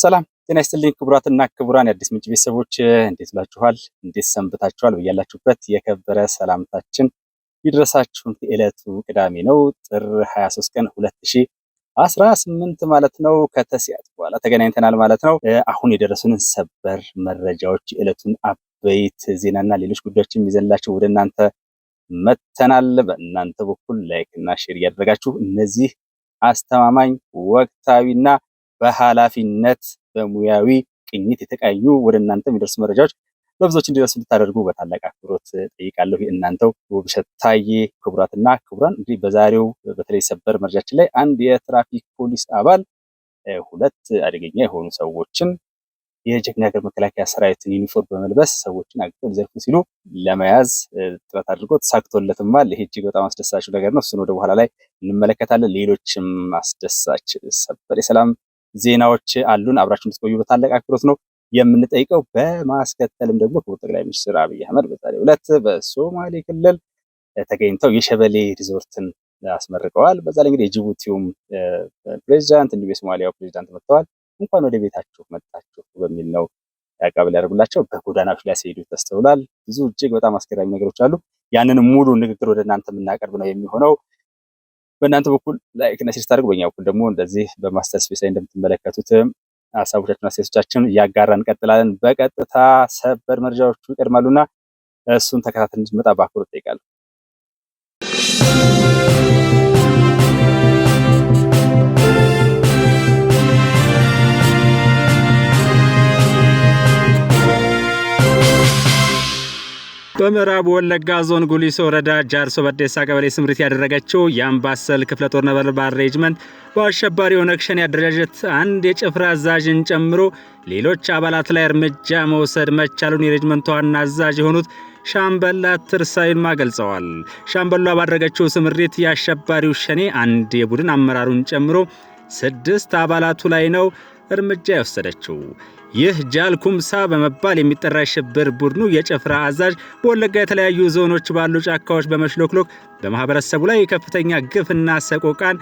ሰላም ጤና ይስጥልኝ ክቡራትና ክቡራን የአዲስ ምንጭ ቤተሰቦች እንዴት ብላችኋል? እንዴት ሰንብታችኋል? በያላችሁበት የከበረ ሰላምታችን ይድረሳችሁ። ዕለቱ ቅዳሜ ነው፣ ጥር 23 ቀን 2018 ማለት ነው። ከተሲያት በኋላ ተገናኝተናል ማለት ነው። አሁን የደረሱንን ሰበር መረጃዎች፣ የዕለቱን አበይት ዜናና ሌሎች ጉዳዮችን ይዘንላችሁ ወደ እናንተ መተናል። በእናንተ በኩል ላይክ እና ሼር እያደረጋችሁ እነዚህ አስተማማኝ ወቅታዊና በኃላፊነት በሙያዊ ቅኝት የተቃኙ ወደ እናንተ የሚደርሱ መረጃዎች ለብዙዎች እንዲደርሱ እንድታደርጉ በታላቅ አክብሮት ጠይቃለሁ። እናንተው ውብሸት ታዬ። ክቡራትና ክቡራን፣ እንግዲህ በዛሬው በተለይ ሰበር መረጃችን ላይ አንድ የትራፊክ ፖሊስ አባል ሁለት አደገኛ የሆኑ ሰዎችን የጀግና ሀገር መከላከያ ሰራዊትን ዩኒፎርም በመልበስ ሰዎችን አግተው ሊዘርፉ ሲሉ ለመያዝ ጥረት አድርጎ ተሳክቶለትማል። ይሄ እጅግ በጣም አስደሳች ነገር ነው። እሱን ወደ በኋላ ላይ እንመለከታለን። ሌሎችም አስደሳች ሰበር የሰላም ዜናዎች አሉን። አብራችሁ እንድትቆዩ በታላቅ አክብሮት ነው የምንጠይቀው። በማስከተልም ደግሞ ክቡር ጠቅላይ ሚኒስትር አብይ አህመድ በዛሬው ዕለት በሶማሌ ክልል ተገኝተው የሸበሌ ሪዞርትን አስመርቀዋል። በዛ ላይ እንግዲህ የጅቡቲውም ፕሬዚዳንት እንዲሁም የሶማሊያው ፕሬዚዳንት መጥተዋል። እንኳን ወደ ቤታችሁ መጣችሁ በሚል ነው አቀባበል ያደርጉላቸው። በጎዳናዎች ላይ ሲሄዱ ተስተውሏል። ብዙ እጅግ በጣም አስገራሚ ነገሮች አሉ። ያንን ሙሉ ንግግር ወደ እናንተ የምናቀርብ ነው የሚሆነው። በእናንተ በኩል ላይክ እና ሼር ታደርጉ፣ በእኛ በኩል ደግሞ እንደዚህ በማስተር ስፔስ ላይ እንደምትመለከቱት ሀሳቦቻችሁና አስተያየቶቻችሁን እያጋራን እንቀጥላለን። በቀጥታ ሰበር መረጃዎቹ ይቀድማሉና እሱን ተከታተል እንድትመጣ በአክብሮት እጠይቃለሁ። በምዕራብ ወለጋ ዞን ጉሊሶ ወረዳ ጃርሶ በዴሳ ቀበሌ ስምሪት ያደረገችው የአምባሰል ክፍለ ጦር ነበልባል ሬጅመንት በአሸባሪ ኦነግ ሸኔ አደረጃጀት አንድ የጭፍራ አዛዥን ጨምሮ ሌሎች አባላት ላይ እርምጃ መውሰድ መቻሉን የሬጅመንቱ ዋና አዛዥ የሆኑት ሻምበል ትርሳ ይልማ ገልጸዋል። ሻምበሏ ባደረገችው ስምሪት የአሸባሪው ሸኔ አንድ የቡድን አመራሩን ጨምሮ 6 አባላቱ ላይ ነው እርምጃ የወሰደችው። ይህ ጃል ኩምሳ በመባል የሚጠራ የሽብር ቡድኑ የጭፍራ አዛዥ በወለጋ የተለያዩ ዞኖች ባሉ ጫካዎች በመሽሎክሎክ በማህበረሰቡ ላይ ከፍተኛ ግፍና ሰቆቃን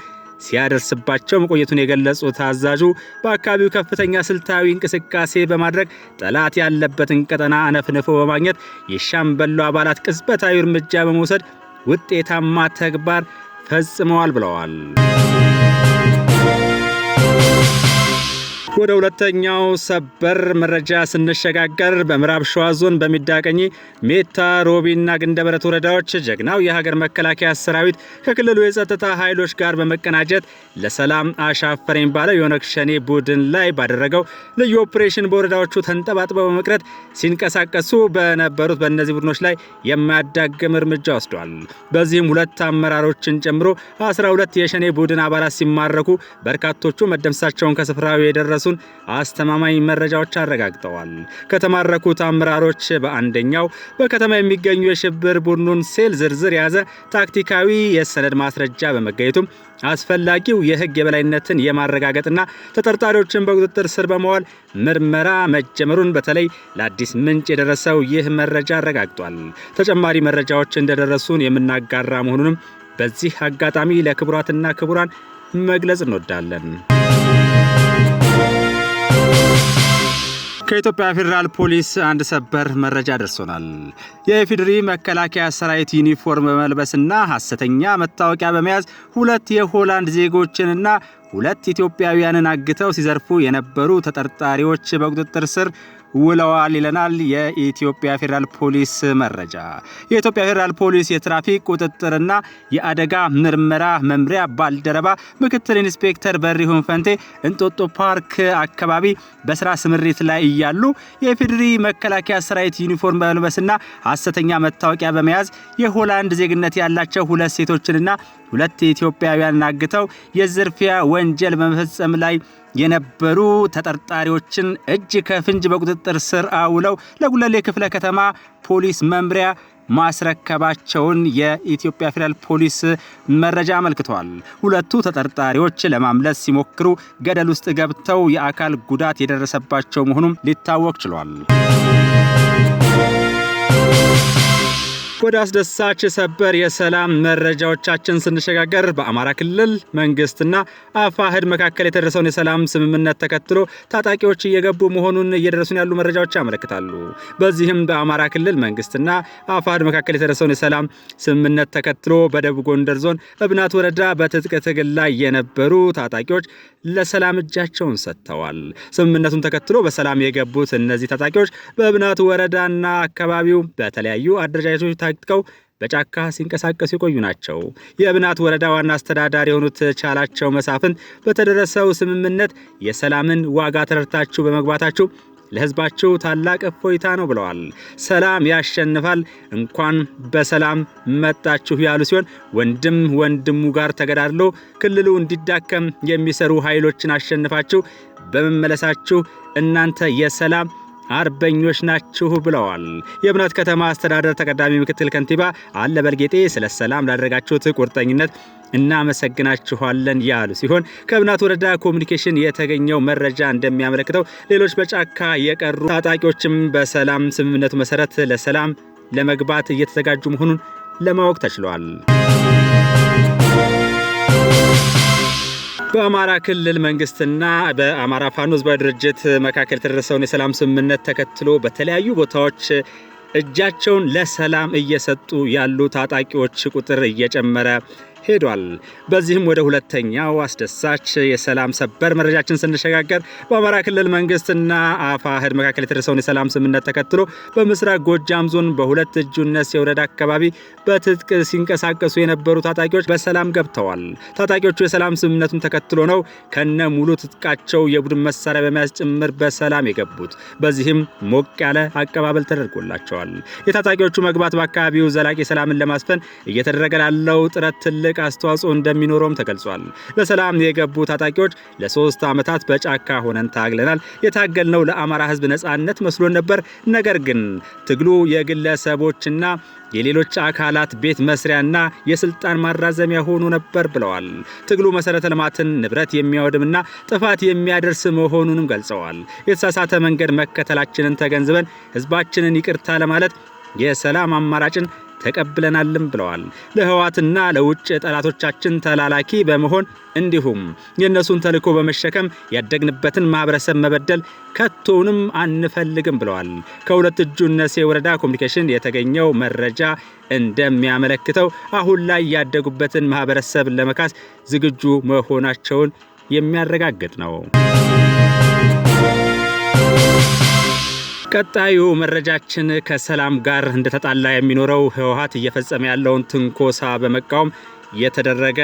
ሲያደርስባቸው መቆየቱን የገለጹት አዛዡ በአካባቢው ከፍተኛ ስልታዊ እንቅስቃሴ በማድረግ ጠላት ያለበትን ቀጠና አነፍንፎ በማግኘት የሻምበሉ አባላት ቅጽበታዊ እርምጃ በመውሰድ ውጤታማ ተግባር ፈጽመዋል ብለዋል። ወደ ሁለተኛው ሰበር መረጃ ስንሸጋገር በምዕራብ ሸዋ ዞን በሚዳቀኝ ሜታ ሮቢና ግንደበረት ወረዳዎች ጀግናው የሀገር መከላከያ ሰራዊት ከክልሉ የጸጥታ ኃይሎች ጋር በመቀናጀት ለሰላም አሻፈረኝ ባለው የኦነግ ሸኔ ቡድን ላይ ባደረገው ልዩ ኦፕሬሽን በወረዳዎቹ ተንጠባጥበው በመቅረት ሲንቀሳቀሱ በነበሩት በእነዚህ ቡድኖች ላይ የማያዳግም እርምጃ ወስዷል። በዚህም 2 አመራሮችን ጨምሮ 12 የሸኔ ቡድን አባላት ሲማረኩ በርካቶቹ መደምሰሳቸውን ከስፍራው የደረሱ አስተማማኝ መረጃዎች አረጋግጠዋል። ከተማረኩት አመራሮች በአንደኛው በከተማ የሚገኙ የሽብር ቡድኑን ሴል ዝርዝር የያዘ ታክቲካዊ የሰነድ ማስረጃ በመገኘቱም አስፈላጊው የሕግ የበላይነትን የማረጋገጥና ተጠርጣሪዎችን በቁጥጥር ስር በመዋል ምርመራ መጀመሩን በተለይ ለአዲስ ምንጭ የደረሰው ይህ መረጃ አረጋግጧል። ተጨማሪ መረጃዎች እንደደረሱን የምናጋራ መሆኑንም በዚህ አጋጣሚ ለክቡራትና ክቡራን መግለጽ እንወዳለን። ከኢትዮጵያ ፌዴራል ፖሊስ አንድ ሰበር መረጃ ደርሶናል። የኢፌዴሪ መከላከያ ሰራዊት ዩኒፎርም በመልበስና ሐሰተኛ መታወቂያ በመያዝ 2 የሆላንድ ዜጎችንና 2 ኢትዮጵያውያንን አግተው ሲዘርፉ የነበሩ ተጠርጣሪዎች በቁጥጥር ስር ውለዋል ይለናል የኢትዮጵያ ፌዴራል ፖሊስ መረጃ። የኢትዮጵያ ፌዴራል ፖሊስ የትራፊክ ቁጥጥርና የአደጋ ምርመራ መምሪያ ባልደረባ ምክትል ኢንስፔክተር በሪሁን ፈንቴ እንጦጦ ፓርክ አካባቢ በስራ ስምሪት ላይ እያሉ የኢፌዴሪ መከላከያ ሰራዊት ዩኒፎርም በመልበስና ሐሰተኛ መታወቂያ በመያዝ የሆላንድ ዜግነት ያላቸው 2 ሴቶችንና 2 ኢትዮጵያውያንን አግተው የዝርፊያ ወንጀል በመፈጸም ላይ የነበሩ ተጠርጣሪዎችን እጅ ከፍንጅ በቁጥጥር ስር አውለው ለጉለሌ ክፍለ ከተማ ፖሊስ መምሪያ ማስረከባቸውን የኢትዮጵያ ፌዴራል ፖሊስ መረጃ አመልክቷል። 2 ተጠርጣሪዎች ለማምለጥ ሲሞክሩ ገደል ውስጥ ገብተው የአካል ጉዳት የደረሰባቸው መሆኑን ሊታወቅ ችሏል። ወደ አስደሳች ሰበር የሰላም መረጃዎቻችን ስንሸጋገር በአማራ ክልል መንግስትና አፋሕድ መካከል የተደረሰውን የሰላም ስምምነት ተከትሎ ታጣቂዎች እየገቡ መሆኑን እየደረሱን ያሉ መረጃዎች ያመለክታሉ። በዚህም በአማራ ክልል መንግስትና አፋሕድ መካከል የተደረሰውን የሰላም ስምምነት ተከትሎ በደቡብ ጎንደር ዞን እብናት ወረዳ በትጥቅ ትግል ላይ የነበሩ ታጣቂዎች ለሰላም እጃቸውን ሰጥተዋል። ስምምነቱን ተከትሎ በሰላም የገቡት እነዚህ ታጣቂዎች በእብናት ወረዳና አካባቢው በተለያዩ አደረጃጀቶች ታጥቀው በጫካ ሲንቀሳቀሱ የቆዩ ናቸው። የእብናት ወረዳ ዋና አስተዳዳሪ የሆኑት ቻላቸው መሳፍንት በተደረሰው ስምምነት የሰላምን ዋጋ ተረድታችሁ በመግባታችሁ ለህዝባችሁ ታላቅ እፎይታ ነው ብለዋል። ሰላም ያሸንፋል፣ እንኳን በሰላም መጣችሁ ያሉ ሲሆን ወንድም ወንድሙ ጋር ተገዳድሎ ክልሉ እንዲዳከም የሚሰሩ ኃይሎችን አሸንፋችሁ በመመለሳችሁ እናንተ የሰላም አርበኞች ናችሁ ብለዋል። የእብናት ከተማ አስተዳደር ተቀዳሚ ምክትል ከንቲባ አለበል ጌጤ ስለ ሰላም ላደረጋችሁት ቁርጠኝነት እናመሰግናችኋለን ያሉ ሲሆን ከእብናት ወረዳ ኮሙኒኬሽን የተገኘው መረጃ እንደሚያመለክተው ሌሎች በጫካ የቀሩ ታጣቂዎችም በሰላም ስምምነቱ መሰረት ለሰላም ለመግባት እየተዘጋጁ መሆኑን ለማወቅ ተችሏል። በአማራ ክልል መንግስትና በአማራ ፋኖ ህዝባዊ ድርጅት መካከል የተደረሰውን የሰላም ስምምነት ተከትሎ በተለያዩ ቦታዎች እጃቸውን ለሰላም እየሰጡ ያሉ ታጣቂዎች ቁጥር እየጨመረ ሄዷል። በዚህም ወደ ሁለተኛው አስደሳች የሰላም ሰበር መረጃችን ስንሸጋገር በአማራ ክልል መንግስትና አፋሕድ መካከል የተደረሰውን የሰላም ስምምነት ተከትሎ በምስራቅ ጎጃም ዞን በሁለት እጁነት የወረዳ አካባቢ በትጥቅ ሲንቀሳቀሱ የነበሩ ታጣቂዎች በሰላም ገብተዋል። ታጣቂዎቹ የሰላም ስምምነቱን ተከትሎ ነው ከነ ሙሉ ትጥቃቸው የቡድን መሳሪያ በመያዝ ጭምር በሰላም የገቡት። በዚህም ሞቅ ያለ አቀባበል ተደርጎላቸዋል። የታጣቂዎቹ መግባት በአካባቢው ዘላቂ ሰላምን ለማስፈን እየተደረገ ላለው ጥረት ትልቅ አስተዋጽኦ እንደሚኖረውም ተገልጿል። ለሰላም የገቡ ታጣቂዎች ለ3 ዓመታት በጫካ ሆነን ታግለናል። የታገልነው ለአማራ ህዝብ ነጻነት መስሎን ነበር። ነገር ግን ትግሉ የግለሰቦችና የሌሎች አካላት ቤት መስሪያና የስልጣን ማራዘሚያ ሆኖ ነበር ብለዋል። ትግሉ መሰረተ ልማትን ንብረት የሚያወድምና ጥፋት የሚያደርስ መሆኑንም ገልጸዋል። የተሳሳተ መንገድ መከተላችንን ተገንዝበን ህዝባችንን ይቅርታ ለማለት የሰላም አማራጭን ተቀብለናልም ብለዋል። ለህዋትና ለውጭ ጠላቶቻችን ተላላኪ በመሆን እንዲሁም የነሱን ተልዕኮ በመሸከም ያደግንበትን ማህበረሰብ መበደል ከቶውንም አንፈልግም ብለዋል። ከሁለት እጁነት የወረዳ ኮሙኒኬሽን የተገኘው መረጃ እንደሚያመለክተው አሁን ላይ ያደጉበትን ማህበረሰብ ለመካስ ዝግጁ መሆናቸውን የሚያረጋግጥ ነው። ቀጣዩ መረጃችን ከሰላም ጋር እንደተጣላ የሚኖረው ህወሓት እየፈጸመ ያለውን ትንኮሳ በመቃወም የተደረገ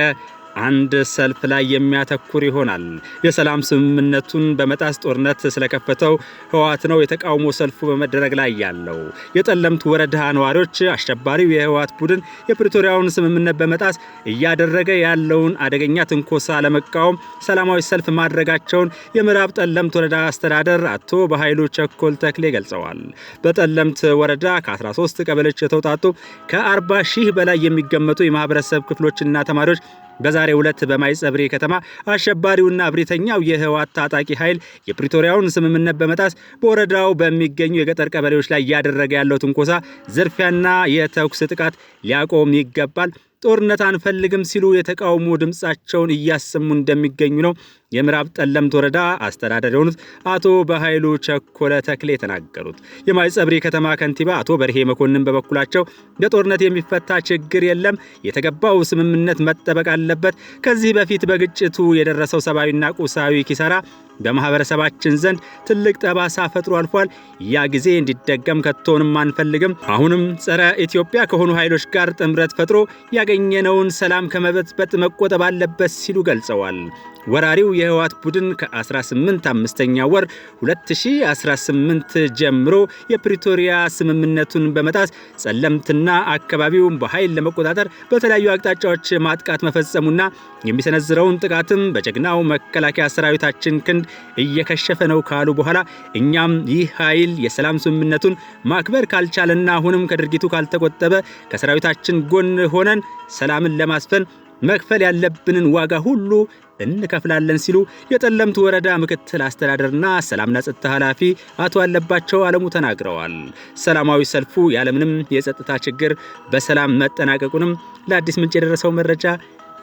አንድ ሰልፍ ላይ የሚያተኩር ይሆናል። የሰላም ስምምነቱን በመጣስ ጦርነት ስለከፈተው ህወሓት ነው የተቃውሞ ሰልፉ በመደረግ ላይ ያለው። የጠለምት ወረዳ ነዋሪዎች አሸባሪው የህወሓት ቡድን የፕሪቶሪያውን ስምምነት በመጣስ እያደረገ ያለውን አደገኛ ትንኮሳ ለመቃወም ሰላማዊ ሰልፍ ማድረጋቸውን የምዕራብ ጠለምት ወረዳ አስተዳደር አቶ በኃይሉ ቸኮል ተክሌ ገልጸዋል። በጠለምት ወረዳ ከ13 ቀበሌዎች የተውጣጡ ከ40 ሺህ በላይ የሚገመቱ የማህበረሰብ ክፍሎችና ተማሪዎች በዛሬው ዕለት በማይጸብሪ ከተማ አሸባሪውና እብሪተኛው የህወሓት ታጣቂ ኃይል የፕሪቶሪያውን ስምምነት በመጣስ በወረዳው በሚገኙ የገጠር ቀበሌዎች ላይ እያደረገ ያለው ትንኮሳ፣ ዝርፊያና የተኩስ ጥቃት ሊያቆም ይገባል፣ ጦርነት አንፈልግም ሲሉ የተቃውሞ ድምጻቸውን እያሰሙ እንደሚገኙ ነው የምዕራብ ጠለምት ወረዳ አስተዳዳሪ የሆኑት አቶ በኃይሉ ቸኮለ ተክሌ የተናገሩት። የማይጸብሪ ከተማ ከንቲባ አቶ በርሄ መኮንን በበኩላቸው በጦርነት የሚፈታ ችግር የለም፣ የተገባው ስምምነት መጠበቅ አለበት። ከዚህ በፊት በግጭቱ የደረሰው ሰብአዊና ቁሳዊ ኪሳራ በማህበረሰባችን ዘንድ ትልቅ ጠባሳ ፈጥሮ አልፏል። ያ ጊዜ እንዲደገም ከቶንም አንፈልግም። አሁንም ጸረ ኢትዮጵያ ከሆኑ ኃይሎች ጋር ጥምረት ፈጥሮ ያገኘነውን ሰላም ከመበጥበጥ መቆጠብ አለበት ሲሉ ገልጸዋል። ወራሪው የህወሓት ቡድን ከ18 5ኛ ወር 2018 ጀምሮ የፕሪቶሪያ ስምምነቱን በመጣስ ጸለምትና አካባቢውን በኃይል ለመቆጣጠር በተለያዩ አቅጣጫዎች ማጥቃት መፈጸሙና የሚሰነዝረውን ጥቃትም በጀግናው መከላከያ ሰራዊታችን ክንድ እየከሸፈ ነው ካሉ በኋላ እኛም ይህ ኃይል የሰላም ስምምነቱን ማክበር ካልቻለና አሁንም ከድርጊቱ ካልተቆጠበ ከሰራዊታችን ጎን ሆነን ሰላምን ለማስፈን መክፈል ያለብንን ዋጋ ሁሉ እንከፍላለን ሲሉ የጠለምት ወረዳ ምክትል አስተዳደርና ሰላምና ጸጥታ ኃላፊ አቶ አለባቸው አለሙ ተናግረዋል። ሰላማዊ ሰልፉ ያለምንም የጸጥታ ችግር በሰላም መጠናቀቁንም ለአዲስ ምንጭ የደረሰው መረጃ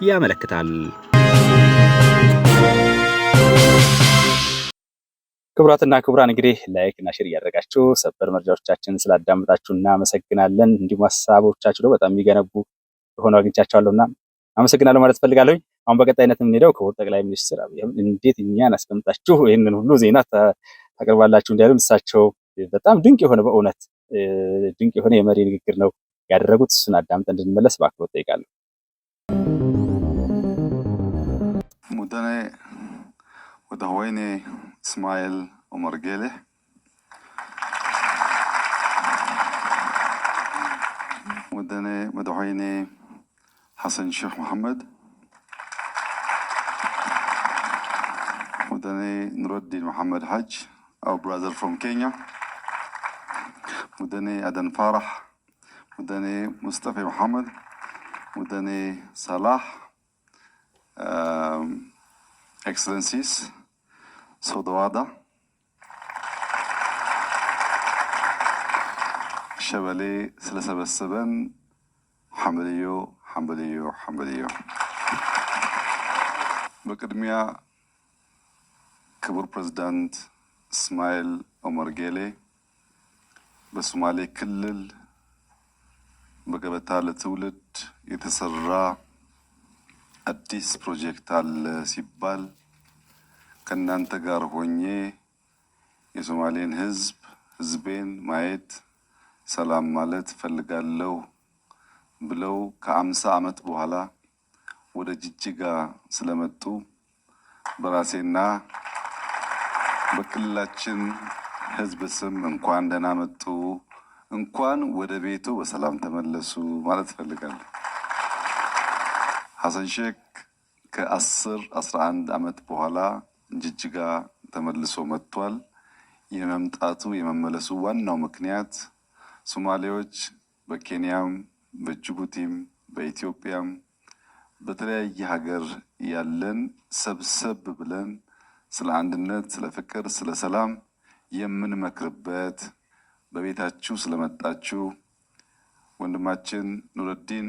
ያመለክታል። ክቡራትና ክቡራን እንግዲህ ላይክ እና ሼር እያደረጋችሁ ሰበር መረጃዎቻችን ስላዳመጣችሁ እናመሰግናለን። እንዲሁም ሀሳቦቻችሁ ደግሞ በጣም የሚገነቡ ሆነው አግኝቻቸዋለሁና አመሰግናለሁ ማለት ፈልጋለሁ። አሁን በቀጣይነት የምንሄደው ክቡር ጠቅላይ ሚኒስትር አብይ አህመድ እንዴት እኛን አስቀምጣችሁ ይህንን ሁሉ ዜና ታቀርባላችሁ እንዲያሉም እሳቸው በጣም ድንቅ የሆነ በእውነት ድንቅ የሆነ የመሪ ንግግር ነው ያደረጉት። እሱን አዳምጠን እንድንመለስ በአክብሮት ጠይቃለሁ። ሙደኔ ودهويني إسماعيل عمر جيلي مدحويني حسن شيخ محمد مدني نور الدين محمد حج our brother from Kenya مدني أدن فرح مدني مصطفى محمد مدني صلاح Excellencies صدوادة شبالي سلسة السبن حمليو بقدميا كبر بريزيدنت اسماعيل عمر جيلي بسومالي كلل بقبتا لتولد يتسرى አዲስ ፕሮጀክት አለ ሲባል ከናንተ ጋር ሆኜ የሶማሌን ህዝቤን ማየት ሰላም ማለት ፈልጋለሁ ብለው ከ50 ዓመት በኋላ ወደ ጅጅጋ ስለመጡ በራሴና በክልላችን ህዝብ ስም እንኳን ደህና መጡ፣ እንኳን ወደ ቤቱ በሰላም ተመለሱ ማለት ፈልጋለሁ። ሐሰን ሼክ ከ11 ዓመት በኋላ ጅጅጋ ተመልሶ መጥቷል። የመምጣቱ የመመለሱ ዋናው ምክንያት ሶማሌዎች በኬንያም በጅቡቲም በኢትዮጵያም በተለያየ ሀገር ያለን ሰብሰብ ብለን ስለ አንድነት፣ ስለ ፍቅር፣ ስለ ሰላም የምንመክርበት በቤታችሁ ስለመጣችሁ ወንድማችን ኑረዲን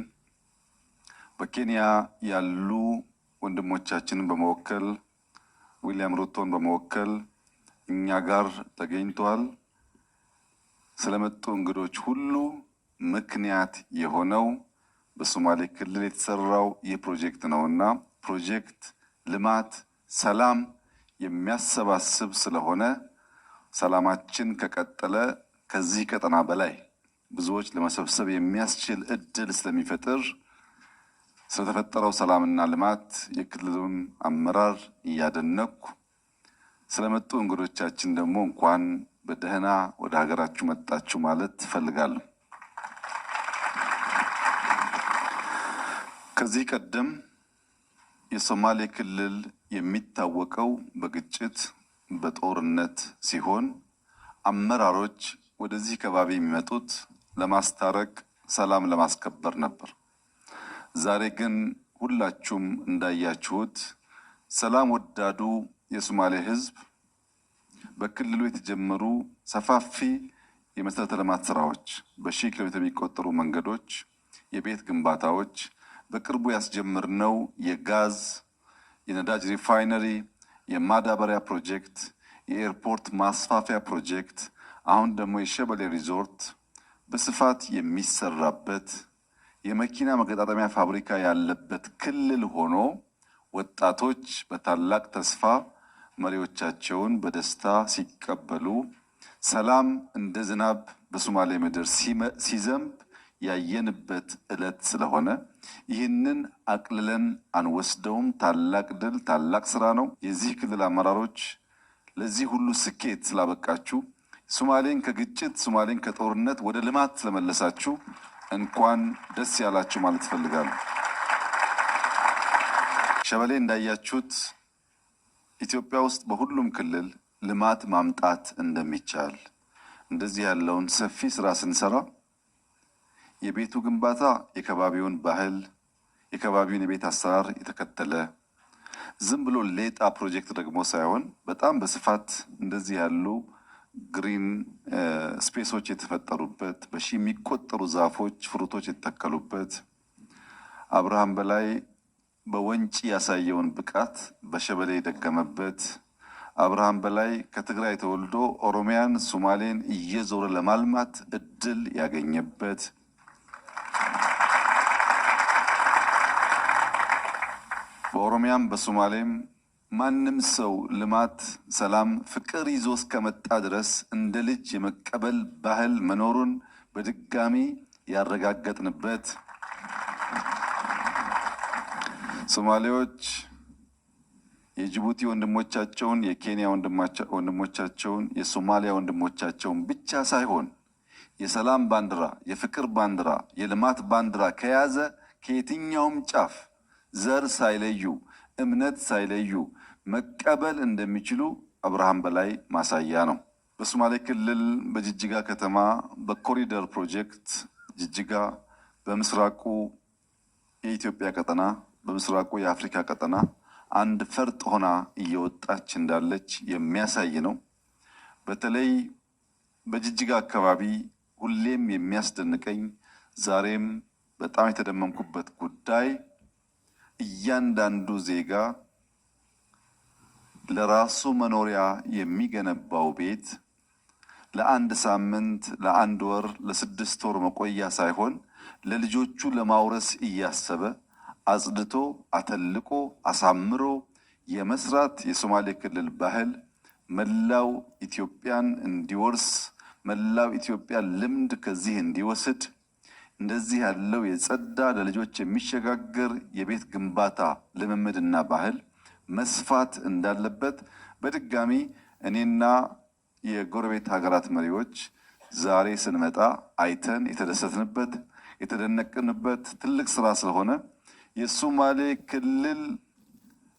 በኬንያ ያሉ ወንድሞቻችንን በመወከል ዊሊያም ሩቶን በመወከል እኛ ጋር ተገኝቷል። ስለመጡ እንግዶች ሁሉ ምክንያት የሆነው በሶማሌ ክልል የተሰራው ይህ ፕሮጀክት ነውና ፕሮጀክት ልማት፣ ሰላም የሚያሰባስብ ስለሆነ ሰላማችን ከቀጠለ ከዚህ ቀጠና በላይ ብዙዎች ለመሰብሰብ የሚያስችል እድል ስለሚፈጥር ስለተፈጠረው ሰላምና ልማት የክልሉን አመራር እያደነኩ ስለመጡ እንግዶቻችን ደግሞ እንኳን በደህና ወደ ሀገራችሁ መጣችሁ ማለት ፈልጋለሁ። ከዚህ ቀደም የሶማሌ ክልል የሚታወቀው በግጭት በጦርነት ሲሆን አመራሮች ወደዚህ ከባቢ የሚመጡት ለማስታረቅ ሰላም ለማስከበር ነበር። ዛሬ ግን ሁላችሁም እንዳያችሁት ሰላም ወዳዱ የሶማሌ ህዝብ በክልሉ የተጀመሩ ሰፋፊ የመሰረተ ልማት ስራዎች፣ በሺህ ኪሎ ሜትር የሚቆጠሩ መንገዶች፣ የቤት ግንባታዎች፣ በቅርቡ ያስጀመርነው የጋዝ የነዳጅ ሪፋይነሪ፣ የማዳበሪያ ፕሮጀክት፣ የኤርፖርት ማስፋፊያ ፕሮጀክት፣ አሁን ደግሞ የሸበሌ ሪዞርት በስፋት የሚሰራበት የመኪና መገጣጠሚያ ፋብሪካ ያለበት ክልል ሆኖ ወጣቶች በታላቅ ተስፋ መሪዎቻቸውን በደስታ ሲቀበሉ ሰላም እንደ ዝናብ በሶማሌ ምድር ሲዘንብ ያየንበት ዕለት ስለሆነ ይህንን አቅልለን አንወስደውም። ታላቅ ድል፣ ታላቅ ስራ ነው። የዚህ ክልል አመራሮች ለዚህ ሁሉ ስኬት ስላበቃችሁ፣ ሶማሌን ከግጭት ሶማሌን ከጦርነት ወደ ልማት ስለመለሳችሁ እንኳን ደስ ያላችሁ ማለት ፈልጋለሁ። ሸበሌ እንዳያችሁት ኢትዮጵያ ውስጥ በሁሉም ክልል ልማት ማምጣት እንደሚቻል እንደዚህ ያለውን ሰፊ ስራ ስንሰራ የቤቱ ግንባታ የከባቢውን ባህል፣ የከባቢውን የቤት አሰራር የተከተለ ዝም ብሎ ሌጣ ፕሮጀክት ደግሞ ሳይሆን በጣም በስፋት እንደዚህ ያሉ ግሪን ስፔሶች የተፈጠሩበት በሺ የሚቆጠሩ ዛፎች፣ ፍሩቶች የተተከሉበት አብርሃም በላይ በወንጪ ያሳየውን ብቃት በሸበሌ የደገመበት አብርሃም በላይ ከትግራይ ተወልዶ ኦሮሚያን፣ ሶማሌን እየዞረ ለማልማት እድል ያገኘበት በኦሮሚያም በሶማሌም ማንም ሰው ልማት፣ ሰላም፣ ፍቅር ይዞ እስከመጣ ድረስ እንደ ልጅ የመቀበል ባህል መኖሩን በድጋሚ ያረጋገጥንበት ሶማሌዎች የጅቡቲ ወንድሞቻቸውን፣ የኬንያ ወንድሞቻቸውን፣ የሶማሊያ ወንድሞቻቸውን ብቻ ሳይሆን የሰላም ባንዲራ፣ የፍቅር ባንዲራ፣ የልማት ባንዲራ ከያዘ ከየትኛውም ጫፍ ዘር ሳይለዩ እምነት ሳይለዩ መቀበል እንደሚችሉ አብርሃም በላይ ማሳያ ነው። በሶማሌ ክልል በጅጅጋ ከተማ በኮሪደር ፕሮጀክት ጅጅጋ በምስራቁ የኢትዮጵያ ቀጠና በምስራቁ የአፍሪካ ቀጠና አንድ ፈርጥ ሆና እየወጣች እንዳለች የሚያሳይ ነው። በተለይ በጅጅጋ አካባቢ ሁሌም የሚያስደንቀኝ ዛሬም በጣም የተደመምኩበት ጉዳይ እያንዳንዱ ዜጋ ለራሱ መኖሪያ የሚገነባው ቤት ለአንድ ሳምንት፣ ለአንድ ወር፣ ለስድስት ወር መቆያ ሳይሆን ለልጆቹ ለማውረስ እያሰበ አጽድቶ አተልቆ አሳምሮ የመስራት የሶማሌ ክልል ባህል መላው ኢትዮጵያን እንዲወርስ መላው ኢትዮጵያ ልምድ ከዚህ እንዲወስድ እንደዚህ ያለው የጸዳ ለልጆች የሚሸጋገር የቤት ግንባታ ልምምድና ባህል መስፋት እንዳለበት በድጋሚ እኔና የጎረቤት ሀገራት መሪዎች ዛሬ ስንመጣ አይተን የተደሰትንበት የተደነቅንበት ትልቅ ስራ ስለሆነ የሶማሌ ክልል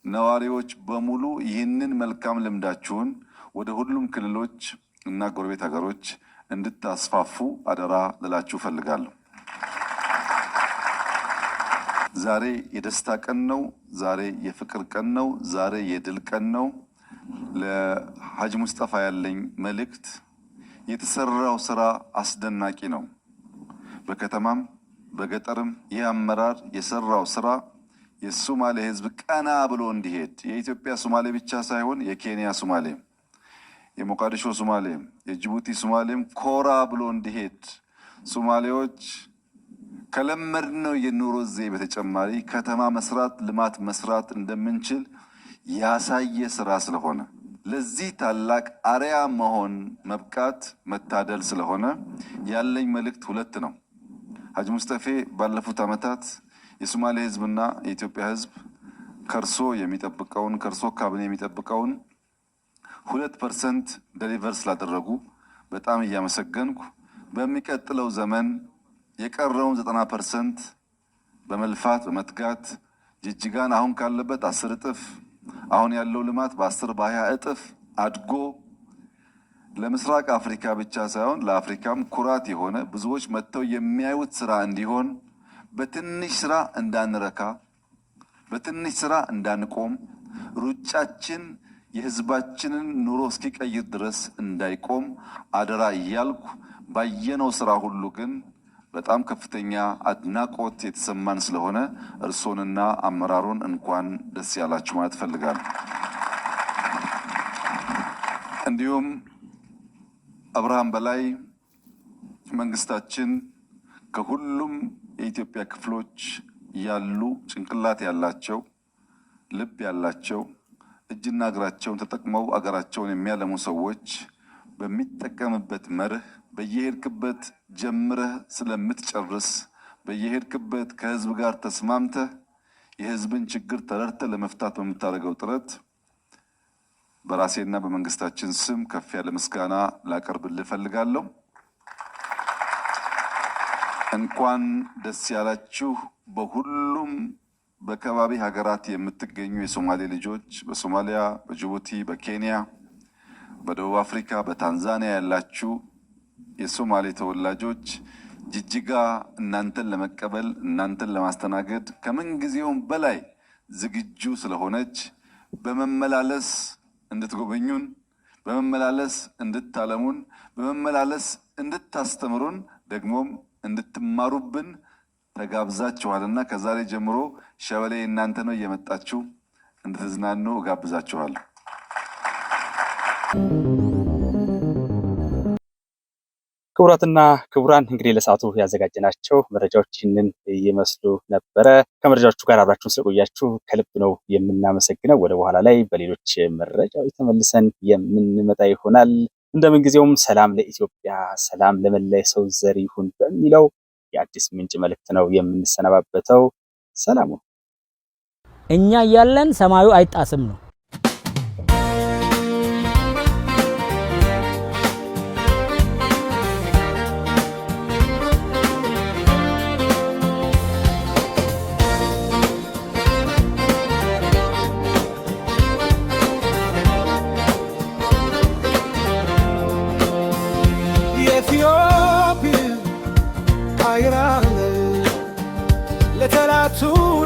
ነዋሪዎች በሙሉ ይህንን መልካም ልምዳችሁን ወደ ሁሉም ክልሎች እና ጎረቤት ሀገሮች እንድታስፋፉ አደራ ልላችሁ ፈልጋለሁ። ዛሬ የደስታ ቀን ነው። ዛሬ የፍቅር ቀን ነው። ዛሬ የድል ቀን ነው። ለሀጂ ሙስጠፋ ያለኝ መልእክት የተሰራው ስራ አስደናቂ ነው። በከተማም በገጠርም ይህ አመራር የሰራው ስራ የሶማሌ ሕዝብ ቀና ብሎ እንዲሄድ የኢትዮጵያ ሶማሌ ብቻ ሳይሆን የኬንያ ሶማሌም፣ የሞቃዲሾ ሶማሌም፣ የጅቡቲ ሶማሌም ኮራ ብሎ እንዲሄድ ሶማሌዎች ከለመድነው የኑሮ ዘይቤ በተጨማሪ ከተማ መስራት፣ ልማት መስራት እንደምንችል ያሳየ ስራ ስለሆነ ለዚህ ታላቅ አርያ መሆን መብቃት መታደል ስለሆነ ያለኝ መልእክት ሁለት ነው። ሀጂ ሙስጠፌ ባለፉት ዓመታት የሶማሌ ሕዝብና የኢትዮጵያ ሕዝብ ከርሶ የሚጠብቀውን ከርሶ ካቢኔ የሚጠብቀውን 2% ደሊቨር ስላደረጉ በጣም እያመሰገንኩ በሚቀጥለው ዘመን የቀረውን 90% በመልፋት በመትጋት ጅጅጋን አሁን ካለበት 10 እጥፍ አሁን ያለው ልማት በ10 በ20 እጥፍ አድጎ ለምስራቅ አፍሪካ ብቻ ሳይሆን ለአፍሪካም ኩራት የሆነ ብዙዎች መጥተው የሚያዩት ስራ እንዲሆን በትንሽ ስራ እንዳንረካ፣ በትንሽ ስራ እንዳንቆም፣ ሩጫችን የህዝባችንን ኑሮ እስኪቀይር ድረስ እንዳይቆም አደራ እያልኩ ባየነው ስራ ሁሉ ግን በጣም ከፍተኛ አድናቆት የተሰማን ስለሆነ እርሶንና አመራሩን እንኳን ደስ ያላችሁ ማለት እፈልጋለሁ። እንዲሁም አብርሃም በላይ መንግስታችን ከሁሉም የኢትዮጵያ ክፍሎች ያሉ ጭንቅላት ያላቸው ልብ ያላቸው እጅና እግራቸውን ተጠቅመው አገራቸውን የሚያለሙ ሰዎች በሚጠቀምበት መርህ በየሄድክበት ጀምረህ ስለምትጨርስ በየሄድክበት ከህዝብ ጋር ተስማምተህ የህዝብን ችግር ተረድተህ ለመፍታት በምታደርገው ጥረት በራሴና በመንግስታችን ስም ከፍ ያለ ምስጋና ላቀርብልህ እፈልጋለሁ። እንኳን ደስ ያላችሁ። በሁሉም በከባቢ ሀገራት የምትገኙ የሶማሌ ልጆች በሶማሊያ፣ በጅቡቲ፣ በኬንያ፣ በደቡብ አፍሪካ፣ በታንዛኒያ ያላችሁ የሶማሌ ተወላጆች ጅጅጋ እናንተን ለመቀበል እናንተን ለማስተናገድ ከምን ጊዜውም በላይ ዝግጁ ስለሆነች በመመላለስ እንድትጎበኙን፣ በመመላለስ እንድታለሙን፣ በመመላለስ እንድታስተምሩን ደግሞም እንድትማሩብን ተጋብዛችኋልና ከዛሬ ጀምሮ ሸበሌ እናንተ ነው እየመጣችሁ እንድትዝናኑ እጋብዛችኋለሁ። ክቡራትና ክቡራን እንግዲህ ለሰዓቱ ያዘጋጀናቸው መረጃዎች ይህንን ይመስሉ ነበረ። ከመረጃዎቹ ጋር አብራችሁን ስለቆያችሁ ከልብ ነው የምናመሰግነው። ወደ በኋላ ላይ በሌሎች መረጃዎች ተመልሰን የምንመጣ ይሆናል። እንደምን ጊዜውም ሰላም ለኢትዮጵያ፣ ሰላም ለመላ የሰው ዘር ይሁን በሚለው የአዲስ ምንጭ መልእክት ነው የምንሰነባበተው። ሰላሙ እኛ ያለን ሰማዩ አይጣስም ነው።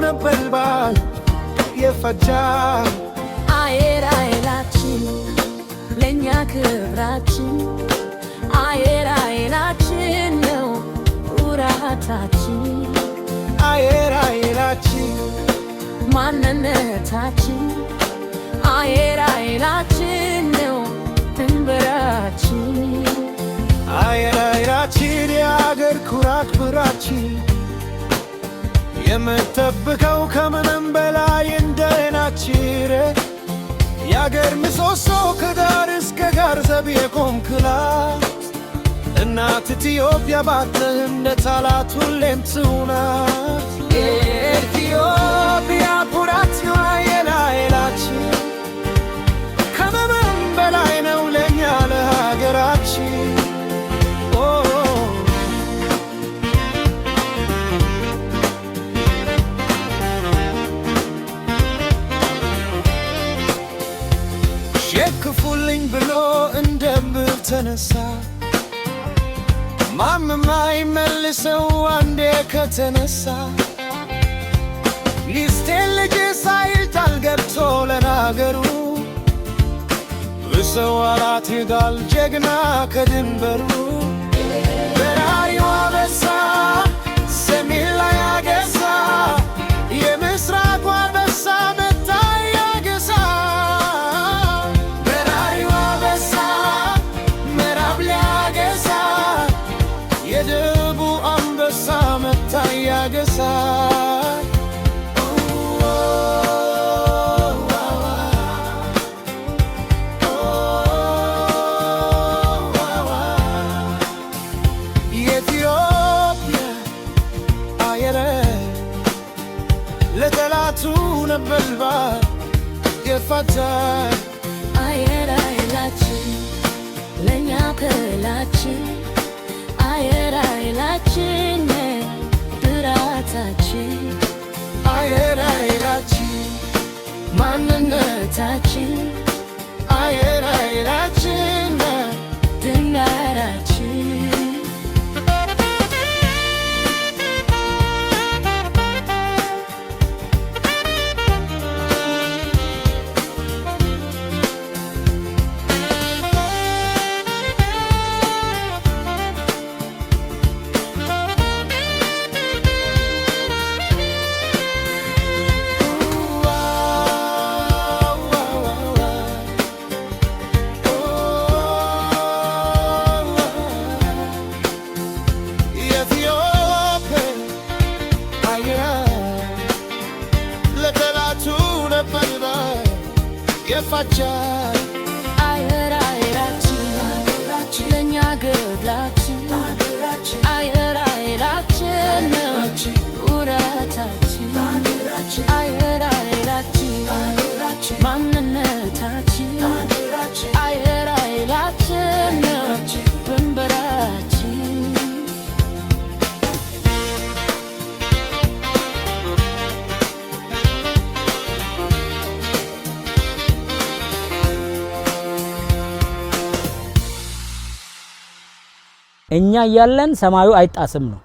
ነበር የፈጃል አየር ኃይላችን ለኛ ክብራችን አየር ኃይላችን ነው ኩራታችን አየር ኃይላችን ማንነታችን አየር ኃይላችን ነው ድንበራችን አየር ኃይላችን የአገር ኩራት ብራችን የምትጠብቀው ከምንም በላይ እንደናችረ የአገር ምሰሶ ከዳር እስከ ጋር ዘብ የቆምክላት እናት ኢትዮጵያ ባትህ እንደ ታላት ሁሌም ትሁናት። የኢትዮጵያ ኩራት አየር ኃይላችን ከምንም በላይ ነው ለእኛ ለሀገራችን። ሸክፉልኝ ብሎ እንደምብ ተነሳ ማንም አይመልሰው አንዴ ከተነሳ ሚስቴን ልጅ ሳይል ቃል ገብቶ ለናገሩ በሰው አራት ሄዷል ጀግና ከድንበሩ በራሪዋ በሳ ሰሜን ላይ አገሳ የምስራቋ በሳ መታይ አገሳ በራሪዋ በሳ ምዕራብ ላይ አገሳ የደቡብ አንበሳ መታይ አገሳ ነበልባል የፈታን አየር ኃይላችን ለእኛ ክብራችን አየር ኃይላችን ብርታታችን አየር ኃይላችን ማንነታችን አየር ኃይላችን ድንበራችን የፋጃል አየር ኃይላችን ለእኛ ክብራችን አየር ኃይላችን ኩራታችን አየር ኃይላችን ማንነታችን አየር ኃይላችን ድንበራችን እኛ ያለን ሰማዩ አይጣስም ነው።